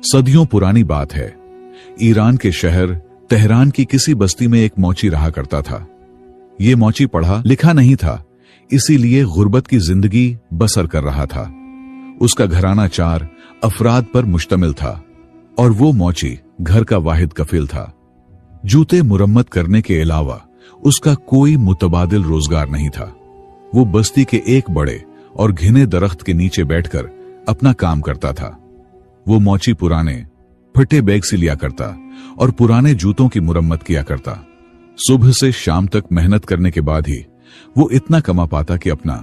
सदियों पुरानी बात है। ईरान के शहर तेहरान की किसी बस्ती में एक मौची रहा करता था। ये मौची पढ़ा लिखा नहीं था, इसीलिए गुर्बत की जिंदगी बसर कर रहा था। उसका घराना 4 अफराद पर मुश्तमिल था और वो मौची घर का वाहिद कफील था। जूते मुरम्मत करने के अलावा उसका कोई मुतबादिल रोजगार नहीं था। वो बस्ती के एक बड़े और घिने दरख्त के नीचे बैठकर अपना काम करता था। वो मौची पुराने फटे बैग से लिया करता और पुराने जूतों की मुरम्मत किया करता। सुबह से शाम तक मेहनत करने के बाद ही वो इतना कमा पाता कि अपना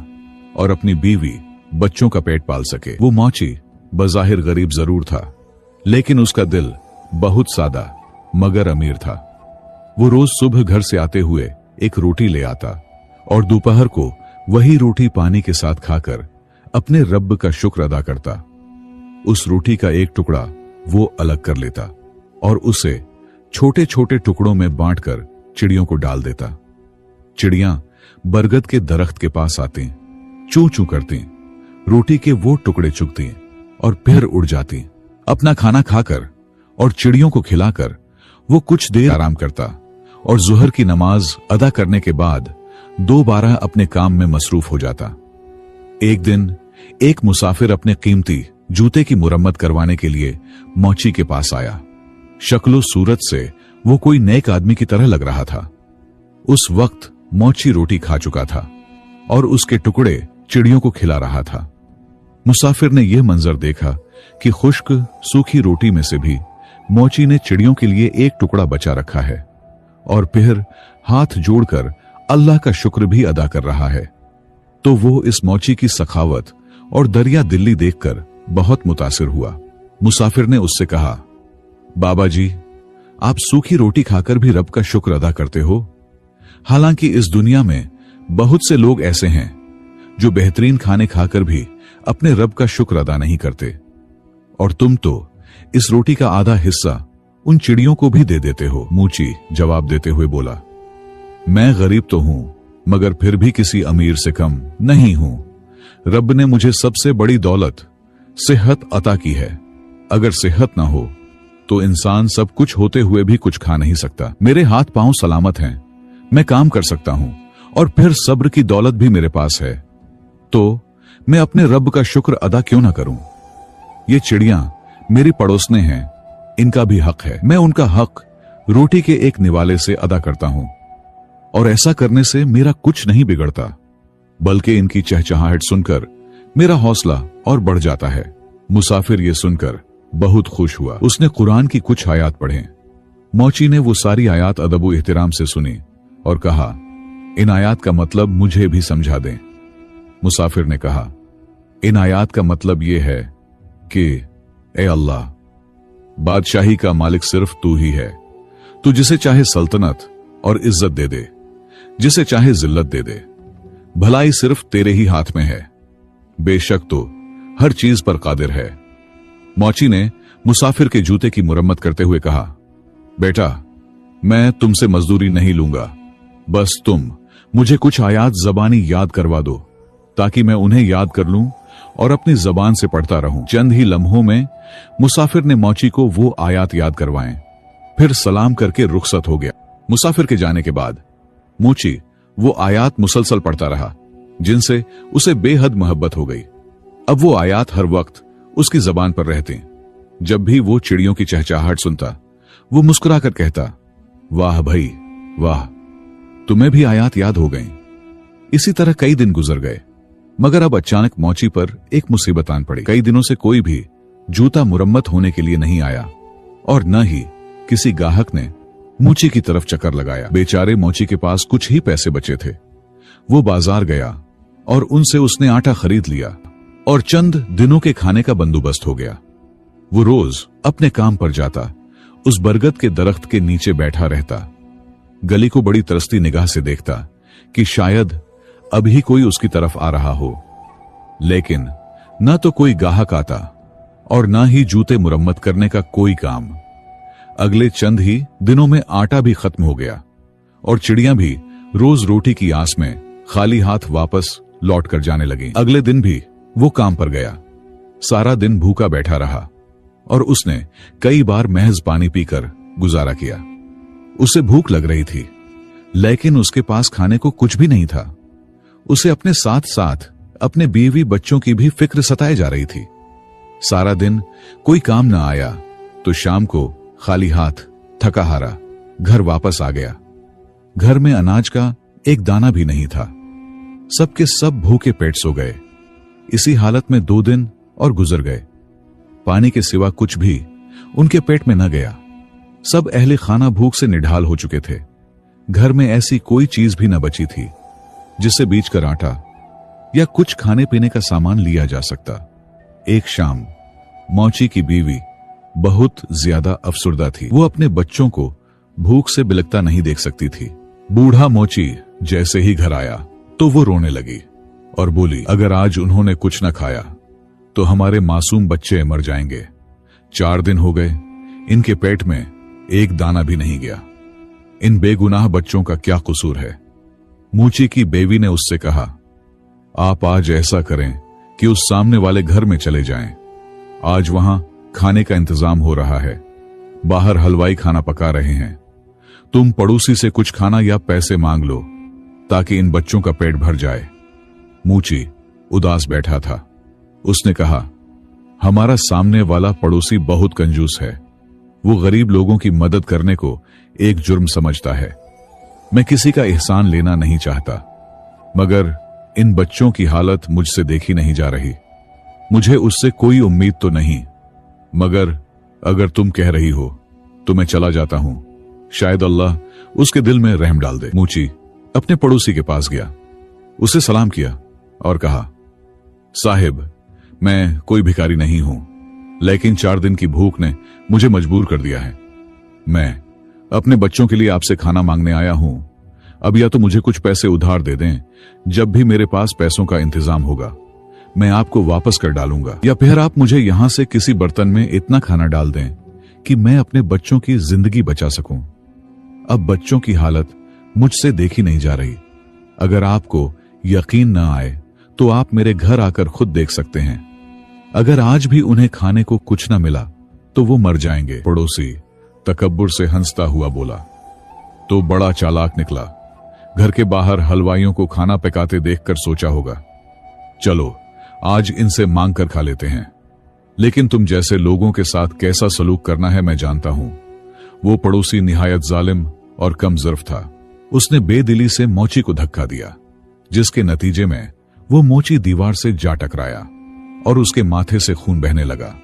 और अपनी बीवी बच्चों का पेट पाल सके। वो मौची बज़ाहिर गरीब जरूर था, लेकिन उसका दिल बहुत सादा मगर अमीर था। वो रोज सुबह घर से आते हुए एक रोटी ले आता और दोपहर को वही रोटी पानी के साथ खाकर अपने रब का शुक्र अदा करता। उस रोटी का एक टुकड़ा वो अलग कर लेता और उसे छोटे छोटे टुकड़ों में बांटकर चिड़ियों को डाल देता। चिड़ियां बरगद के दरख्त के पास आती, चू चू करती, रोटी के वो टुकड़े चुगती और फिर उड़ जाती। अपना खाना खाकर और चिड़ियों को खिलाकर वो कुछ देर आराम करता और जुहर की नमाज अदा करने के बाद दोबारा अपने काम में मसरूफ हो जाता। एक दिन एक मुसाफिर अपने कीमती जूते की मुरम्मत करवाने के लिए मौची के पास आया। शक्लो सूरत से वो कोई नेक आदमी की तरह लग रहा था। उस वक्त मौची रोटी खा चुका था और उसके टुकड़े चिड़ियों को खिला रहा था। मुसाफिर ने यह मंजर देखा कि खुश्क सूखी रोटी में से भी मौची ने चिड़ियों के लिए एक टुकड़ा बचा रखा है और फिर हाथ जोड़कर अल्लाह का शुक्र भी अदा कर रहा है। तो वो इस मौची की सखावत और दरिया दिल्ली देखकर बहुत मुतासिर हुआ। मुसाफिर ने उससे कहा, बाबा जी, आप सूखी रोटी खाकर भी रब का शुक्र अदा करते हो। हालांकि इस दुनिया में बहुत से लोग ऐसे हैं जो बेहतरीन खाने खाकर भी अपने रब का शुक्र अदा नहीं करते, और तुम तो इस रोटी का आधा हिस्सा उन चिड़ियों को भी दे देते हो। मौची जवाब देते हुए बोला, मैं गरीब तो हूं मगर फिर भी किसी अमीर से कम नहीं हूं। रब ने मुझे सबसे बड़ी दौलत सेहत अता की है। अगर सेहत ना हो तो इंसान सब कुछ होते हुए भी कुछ खा नहीं सकता। मेरे हाथ पांव सलामत हैं, मैं काम कर सकता हूं और फिर सब्र की दौलत भी मेरे पास है, तो मैं अपने रब का शुक्र अदा क्यों ना करूं। ये चिड़ियां मेरी पड़ोसने हैं, इनका भी हक है। मैं उनका हक रोटी के एक निवाले से अदा करता हूं और ऐसा करने से मेरा कुछ नहीं बिगड़ता, बल्कि इनकी चहचहाहट सुनकर मेरा हौसला और बढ़ जाता है। मुसाफिर ये सुनकर बहुत खुश हुआ। उसने कुरान की कुछ आयात पढ़े। मौची ने वो सारी आयात अदब व एहतराम से सुनी और कहा, इन आयात का मतलब मुझे भी समझा दें। मुसाफिर ने कहा, इन आयात का मतलब ये है कि ए अल्लाह, बादशाही का मालिक सिर्फ तू ही है। तू जिसे चाहे सल्तनत और इज्जत दे दे, जिसे चाहे जिल्लत दे दे। भलाई सिर्फ तेरे ही हाथ में है। बेशक तो हर चीज पर कादिर है। मौची ने मुसाफिर के जूते की मुरम्मत करते हुए कहा, बेटा, मैं तुमसे मजदूरी नहीं लूंगा, बस तुम मुझे कुछ आयात जबानी याद करवा दो ताकि मैं उन्हें याद कर लूं और अपनी जबान से पढ़ता रहूं। चंद ही लम्हों में मुसाफिर ने मौची को वो आयात याद करवाएं, फिर सलाम करके रुखसत हो गया। मुसाफिर के जाने के बाद मौची वो आयात मुसलसल पढ़ता रहा जिनसे उसे बेहद मोहब्बत हो गई। अब वो आयात हर वक्त उसकी जबान पर रहती। जब भी वो चिड़ियों की चहचहाहट सुनता, वो मुस्कुराकर कहता, वाह भाई वाह, तुम्हें भी आयात याद हो गई। इसी तरह कई दिन गुजर गए, मगर अब अचानक मौची पर एक मुसीबत आन पड़ी। कई दिनों से कोई भी जूता मुरम्मत होने के लिए नहीं आया और न ही किसी गाहक ने मौची की तरफ चक्कर लगाया। बेचारे मौची के पास कुछ ही पैसे बचे थे। वो बाजार गया और उनसे उसने आटा खरीद लिया और चंद दिनों के खाने का बंदोबस्त हो गया। वो रोज अपने काम पर जाता, उस बरगद के दरख्त के नीचे बैठा रहता, गली को बड़ी तरसती निगाह से देखता कि शायद अभी कोई उसकी तरफ आ रहा हो, लेकिन न तो कोई गाहक आता और न ही जूते मुरम्मत करने का कोई काम। अगले चंद ही दिनों में आटा भी खत्म हो गया और चिड़ियां भी रोज रोटी की आस में खाली हाथ वापस लौट कर जाने लगी। अगले दिन भी वो काम पर गया, सारा दिन भूखा बैठा रहा। और उसने कई बार महज पानी पीकर गुजारा किया। उसे भूख लग रही थी, लेकिन उसके पास खाने को कुछ भी नहीं था। उसे अपने साथ साथ अपने बीवी बच्चों की भी फिक्र सताए जा रही थी। सारा दिन कोई काम न आया तो शाम को खाली हाथ थका हारा घर वापस आ गया। घर में अनाज का एक दाना भी नहीं था। सबके सब भूखे पेट सो गए। इसी हालत में 2 दिन और गुजर गए। पानी के सिवा कुछ भी उनके पेट में न गया। सब अहले खाना भूख से निढाल हो चुके थे। घर में ऐसी कोई चीज भी न बची थी जिससे बीज कर आटा या कुछ खाने पीने का सामान लिया जा सकता। एक शाम मौची की बीवी बहुत ज्यादा अफसुर्दा थी। वो अपने बच्चों को भूख से बिलकता नहीं देख सकती थी। बूढ़ा मौची जैसे ही घर आया तो वो रोने लगी और बोली, अगर आज उन्होंने कुछ न खाया तो हमारे मासूम बच्चे मर जाएंगे। 4 दिन हो गए, इनके पेट में एक दाना भी नहीं गया। इन बेगुनाह बच्चों का क्या कसूर है? मूची की बेवी ने उससे कहा, आप आज ऐसा करें कि उस सामने वाले घर में चले जाएं। आज वहां खाने का इंतजाम हो रहा है। बाहर हलवाई खाना पका रहे हैं। तुम पड़ोसी से कुछ खाना या पैसे मांग लो ताकि इन बच्चों का पेट भर जाए। मूची उदास बैठा था। उसने कहा, हमारा सामने वाला पड़ोसी बहुत कंजूस है। वो गरीब लोगों की मदद करने को एक जुर्म समझता है। मैं किसी का एहसान लेना नहीं चाहता, मगर इन बच्चों की हालत मुझसे देखी नहीं जा रही। मुझे उससे कोई उम्मीद तो नहीं, मगर अगर तुम कह रही हो तो मैं चला जाता हूं। शायद अल्लाह उसके दिल में रहम डाल दे। मूची अपने पड़ोसी के पास गया, उसे सलाम किया और कहा, साहिब, मैं कोई भिखारी नहीं हूं, लेकिन 4 दिन की भूख ने मुझे मजबूर कर दिया है। मैं अपने बच्चों के लिए आपसे खाना मांगने आया हूं। अब या तो मुझे कुछ पैसे उधार दे दें, जब भी मेरे पास पैसों का इंतजाम होगा मैं आपको वापस कर डालूंगा, या फिर आप मुझे यहां से किसी बर्तन में इतना खाना डाल दें कि मैं अपने बच्चों की जिंदगी बचा सकूं। अब बच्चों की हालत मुझसे देखी नहीं जा रही। अगर आपको यकीन न आए तो आप मेरे घर आकर खुद देख सकते हैं। अगर आज भी उन्हें खाने को कुछ न मिला तो वो मर जाएंगे। पड़ोसी तकब्बुर से हंसता हुआ बोला, तो बड़ा चालाक निकला। घर के बाहर हलवाइयों को खाना पकाते देखकर सोचा होगा, चलो आज इनसे मांग कर खा लेते हैं। लेकिन तुम जैसे लोगों के साथ कैसा सलूक करना है मैं जानता हूं। वो पड़ोसी निहायत जालिम और कम ज़र्फ था। उसने बेदिली से मोची को धक्का दिया, जिसके नतीजे में वो मोची दीवार से जा टकराया और उसके माथे से खून बहने लगा।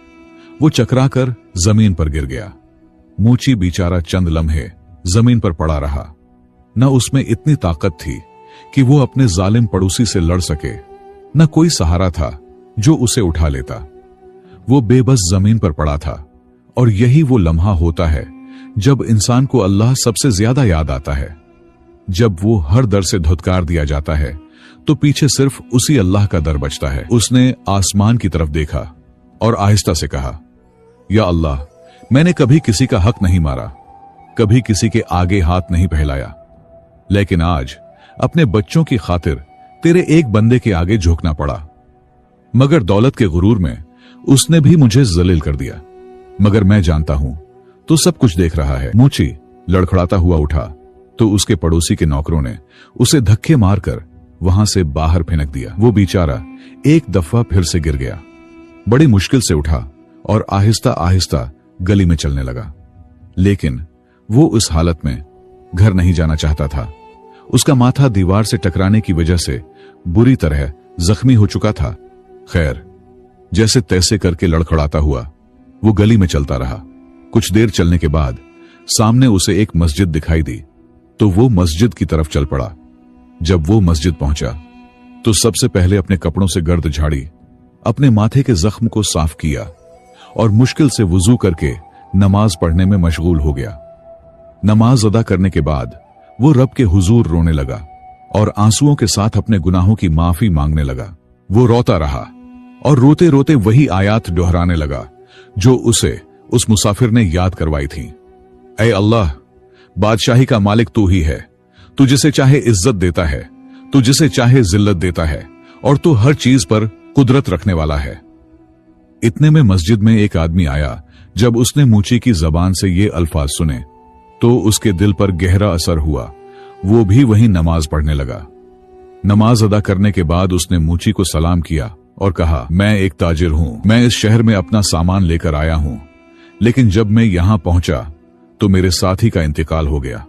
वो चकराकर जमीन पर गिर गया। मोची बेचारा चंद लम्हे जमीन पर पड़ा रहा। न उसमें इतनी ताकत थी कि वो अपने जालिम पड़ोसी से लड़ सके, न कोई सहारा था जो उसे उठा लेता। वो बेबस जमीन पर पड़ा था। और यही वो लम्हा होता है जब इंसान को अल्लाह सबसे ज्यादा याद आता है। जब वो हर दर से धुतकार दिया जाता है तो पीछे सिर्फ उसी अल्लाह का दर बचता है। उसने आसमान की तरफ देखा और आहिस्ता से कहा, या अल्लाह, मैंने कभी किसी का हक नहीं मारा, कभी किसी के आगे हाथ नहीं फैलाया, लेकिन आज अपने बच्चों की खातिर तेरे एक बंदे के आगे झुकना पड़ा। मगर दौलत के गुरूर में उसने भी मुझे जलील कर दिया। मगर मैं जानता हूं तो सब कुछ देख रहा है। मूची लड़खड़ाता हुआ उठा तो उसके पड़ोसी के नौकरों ने उसे धक्के मारकर वहां से बाहर फेंक दिया। वो बेचारा एक दफा फिर से गिर गया। बड़ी मुश्किल से उठा और आहिस्ता आहिस्ता गली में चलने लगा। लेकिन वो उस हालत में घर नहीं जाना चाहता था। उसका माथा दीवार से टकराने की वजह से बुरी तरह जख्मी हो चुका था। खैर, जैसे तैसे करके लड़खड़ाता हुआ वो गली में चलता रहा। कुछ देर चलने के बाद सामने उसे एक मस्जिद दिखाई दी तो वो मस्जिद की तरफ चल पड़ा। जब वो मस्जिद पहुंचा तो सबसे पहले अपने कपड़ों से गर्द झाड़ी, अपने माथे के जख्म को साफ किया और मुश्किल से वुजू करके नमाज पढ़ने में मशगूल हो गया। नमाज अदा करने के बाद वो रब के हुजूर रोने लगा और आंसुओं के साथ अपने गुनाहों की माफी मांगने लगा। वो रोता रहा और रोते रोते वही आयात दोहराने लगा जो उसे उस मुसाफिर ने याद करवाई थी। ऐ अल्लाह, बादशाही का मालिक तू ही है। तू जिसे चाहे इज्जत देता है, तू जिसे चाहे जिल्लत देता है, और तू हर चीज पर कुदरत रखने वाला है। इतने में मस्जिद में एक आदमी आया जब उसने मूची की जबान से ये अल्फाज सुने तो उसके दिल पर गहरा असर हुआ। वो भी वहीं नमाज पढ़ने लगा। नमाज अदा करने के बाद उसने मूची को सलाम किया और कहा, मैं एक ताजिर हूं, मैं इस शहर में अपना सामान लेकर आया हूं, लेकिन जब मैं यहां पहुंचा तो मेरे साथी का इंतकाल हो गया।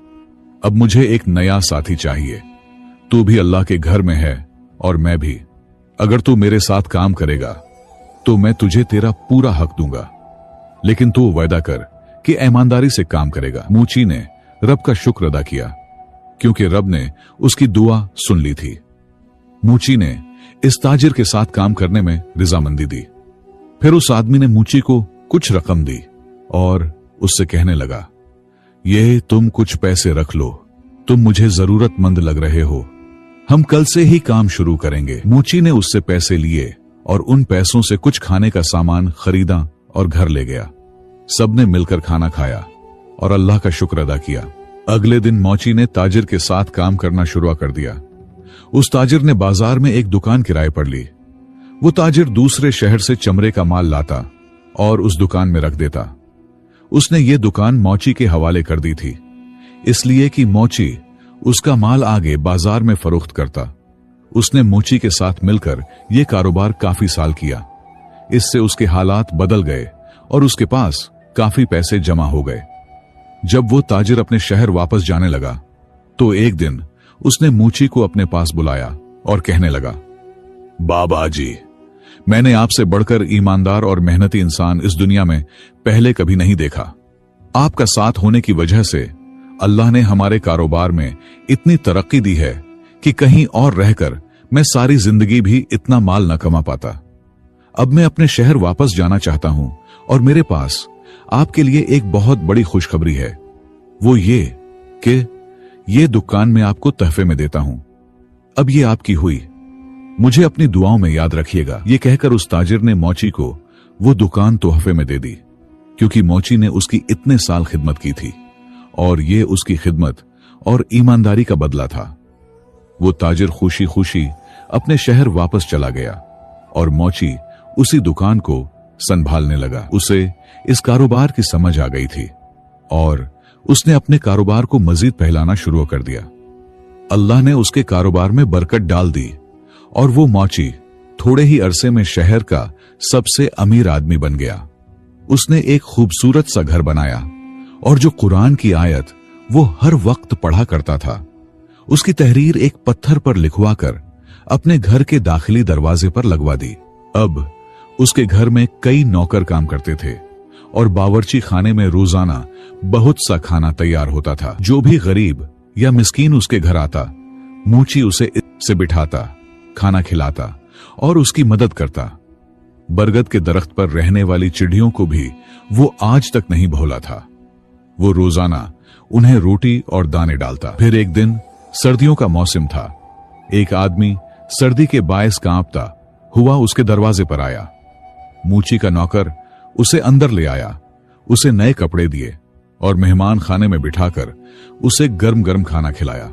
अब मुझे एक नया साथी चाहिए। तू भी अल्लाह के घर में है और मैं भी। अगर तू मेरे साथ काम करेगा तो मैं तुझे तेरा पूरा हक दूंगा, लेकिन तू वायदा कर कि ईमानदारी से काम करेगा। मूची ने रब का शुक्र अदा किया क्योंकि रब ने उसकी दुआ सुन ली थी। मूची ने इस ताजिर के साथ काम करने में रजामंदी दी। फिर उस आदमी ने मूची को कुछ रकम दी और उससे कहने लगा, ये तुम कुछ पैसे रख लो, तुम मुझे जरूरतमंद लग रहे हो, हम कल से ही काम शुरू करेंगे। मूची ने उससे पैसे लिए और उन पैसों से कुछ खाने का सामान खरीदा और घर ले गया। सबने मिलकर खाना खाया और अल्लाह का शुक्र अदा किया। अगले दिन मौची ने ताजिर के साथ काम करना शुरू कर दिया। उस ताजिर ने बाजार में एक दुकान किराए पर ली। वो ताजिर दूसरे शहर से चमड़े का माल लाता और उस दुकान में रख देता। उसने ये दुकान मौची के हवाले कर दी थी, इसलिए कि मौची उसका माल आगे बाजार में फरोख्त करता। उसने मूची के साथ मिलकर यह कारोबार काफी साल किया। इससे उसके हालात बदल गए और उसके पास काफी पैसे जमा हो गए। जब वो ताजिर अपने शहर वापस जाने लगा तो एक दिन उसने मूची को अपने पास बुलाया और कहने लगा, बाबा जी, मैंने आपसे बढ़कर ईमानदार और मेहनती इंसान इस दुनिया में पहले कभी नहीं देखा। आपका साथ होने की वजह से अल्लाह ने हमारे कारोबार में इतनी तरक्की दी है कि कहीं और रहकर मैं सारी जिंदगी भी इतना माल न कमा पाता। अब मैं अपने शहर वापस जाना चाहता हूं और मेरे पास आपके लिए एक बहुत बड़ी खुशखबरी है। वो ये कि ये दुकान मैं आपको तहफे में देता हूं। अब ये आपकी हुई, मुझे अपनी दुआओं में याद रखिएगा। ये कहकर उस ताजिर ने मौची को वो दुकान तोहफे में दे दी, क्योंकि मौची ने उसकी इतने साल खिदमत की थी और ये उसकी खिदमत और ईमानदारी का बदला था। वो ताजिर खुशी खुशी अपने शहर वापस चला गया और मौची उसी दुकान को संभालने लगा। उसे इस कारोबार की समझ आ गई थी और उसने अपने कारोबार को मजीद फैलाना शुरू कर दिया। अल्लाह ने उसके कारोबार में बरकत डाल दी और वो मौची थोड़े ही अरसे में शहर का सबसे अमीर आदमी बन गया। उसने एक खूबसूरत सा घर बनाया और जो कुरान की आयत वो हर वक्त पढ़ा करता था, उसकी तहरीर एक पत्थर पर लिखवा कर अपने घर के दाखिली दरवाजे पर लगवा दी। अब उसके घर में कई नौकर काम करते थे और बावर्ची खाने में रोजाना बहुत सा खाना तैयार होता था। जो भी गरीब या मिस्कीन उसके घर आता, मूची उसे से बिठाता, खाना खिलाता और उसकी मदद करता। बरगद के दरख्त पर रहने वाली चिड़ियों को भी वो आज तक नहीं भूला था। वो रोजाना उन्हें रोटी और दाने डालता। फिर एक दिन सर्दियों का मौसम था। एक आदमी सर्दी के बायस कांपता हुआ उसके दरवाजे पर आया। मूची का नौकर उसे अंदर ले आया, उसे नए कपड़े दिए और मेहमान खाने में बिठाकर उसे गर्म गर्म खाना खिलाया।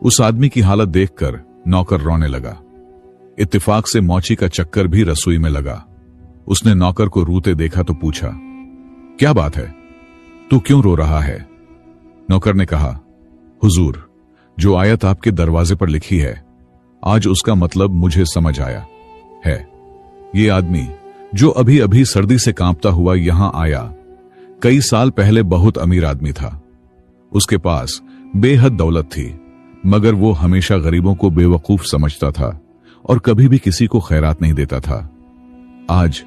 उस आदमी की हालत देखकर नौकर रोने लगा। इत्तेफाक से मौची का चक्कर भी रसोई में लगा। उसने नौकर को रोते देखा तो पूछा, क्या बात है, तू क्यों रो रहा है? नौकर ने कहा, हुजूर, जो आयत आपके दरवाजे पर लिखी है, आज उसका मतलब मुझे समझ आया है। ये आदमी जो अभी अभी सर्दी से कांपता हुआ यहां आया, कई साल पहले बहुत अमीर आदमी था। उसके पास बेहद दौलत थी, मगर वो हमेशा गरीबों को बेवकूफ समझता था और कभी भी किसी को खैरात नहीं देता था। आज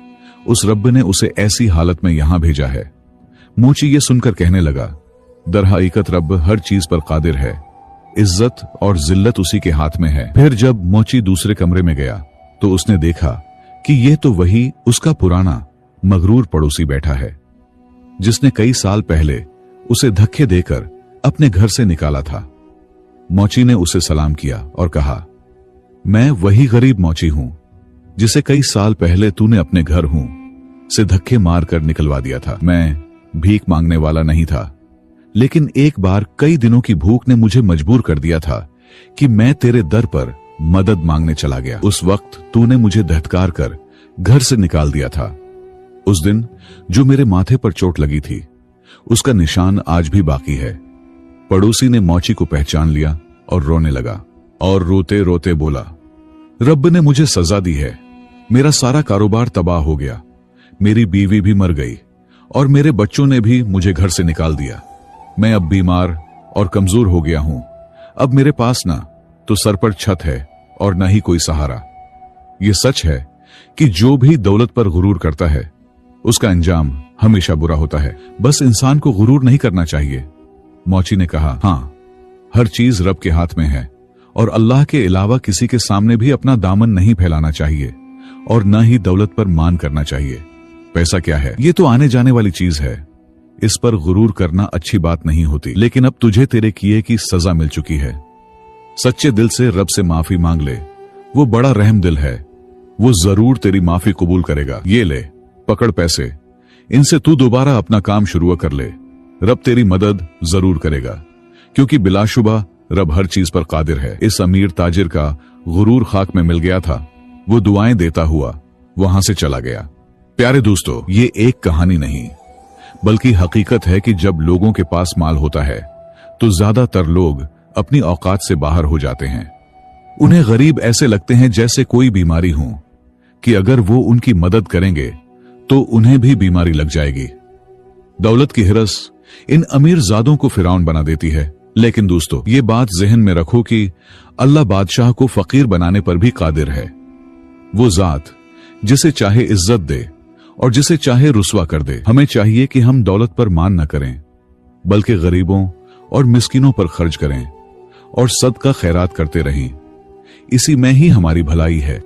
उस रब ने उसे ऐसी हालत में यहां भेजा है। मूची ये सुनकर कहने लगा, दरहकीकत रब हर चीज पर कादिर है, इज्जत और जिल्लत उसी के हाथ में है। फिर जब मौची दूसरे कमरे में गया तो उसने देखा कि यह तो वही उसका पुराना मगरूर पड़ोसी बैठा है, जिसने कई साल पहले उसे धक्के देकर अपने घर से निकाला था। मौची ने उसे सलाम किया और कहा, मैं वही गरीब मौची हूं जिसे कई साल पहले तूने अपने घर हूं से धक्के मारकर निकलवा दिया था। मैं भीख मांगने वाला नहीं था, लेकिन एक बार कई दिनों की भूख ने मुझे मजबूर कर दिया था कि मैं तेरे दर पर मदद मांगने चला गया। उस वक्त तूने मुझे धत्कार कर घर से निकाल दिया था। उस दिन जो मेरे माथे पर चोट लगी थी, उसका निशान आज भी बाकी है। पड़ोसी ने मौची को पहचान लिया और रोने लगा और रोते रोते बोला, रब ने मुझे सजा दी है। मेरा सारा कारोबार तबाह हो गया, मेरी बीवी भी मर गई और मेरे बच्चों ने भी मुझे घर से निकाल दिया। मैं अब बीमार और कमजोर हो गया हूं। अब मेरे पास ना तो सर पर छत है और न ही कोई सहारा। यह सच है कि जो भी दौलत पर गुरूर करता है, उसका अंजाम हमेशा बुरा होता है। बस इंसान को गुरूर नहीं करना चाहिए। मौची ने कहा, हां, हर चीज रब के हाथ में है और अल्लाह के अलावा किसी के सामने भी अपना दामन नहीं फैलाना चाहिए और न ही दौलत पर मान करना चाहिए। पैसा क्या है, ये तो आने जाने वाली चीज है। इस पर गुरूर करना अच्छी बात नहीं होती, लेकिन अब तुझे तेरे किए की सजा मिल चुकी है। सच्चे दिल से रब से माफी मांग ले, वो बड़ा रहम दिल है, वो जरूर तेरी माफी कबूल करेगा। ये ले, पकड़ पैसे, इनसे तू दोबारा अपना काम शुरू कर ले। रब तेरी मदद जरूर करेगा, क्योंकि बिलाशुबा रब हर चीज पर कादिर है। इस अमीर ताजिर का गुरूर खाक में मिल गया था। वो दुआएं देता हुआ वहां से चला गया। प्यारे दोस्तों, ये एक कहानी नहीं बल्कि हकीकत है कि जब लोगों के पास माल होता है तो ज्यादातर लोग अपनी औकात से बाहर हो जाते हैं। उन्हें गरीब ऐसे लगते हैं जैसे कोई बीमारी हो, कि अगर वो उनकी मदद करेंगे तो उन्हें भी बीमारी लग जाएगी। दौलत की हिरस इन अमीर जादों को फिरौन बना देती है। लेकिन दोस्तों, ये बात जहन में रखो कि अल्लाह बादशाह को फकीर बनाने पर भी कादिर है। वो जात जिसे चाहे इज्जत दे और जिसे चाहे रुस्वा कर दे। हमें चाहिए कि हम दौलत पर मान न करें, बल्कि गरीबों और मिस्किनों पर खर्च करें और सदका खैरात करते रहें। इसी में ही हमारी भलाई है।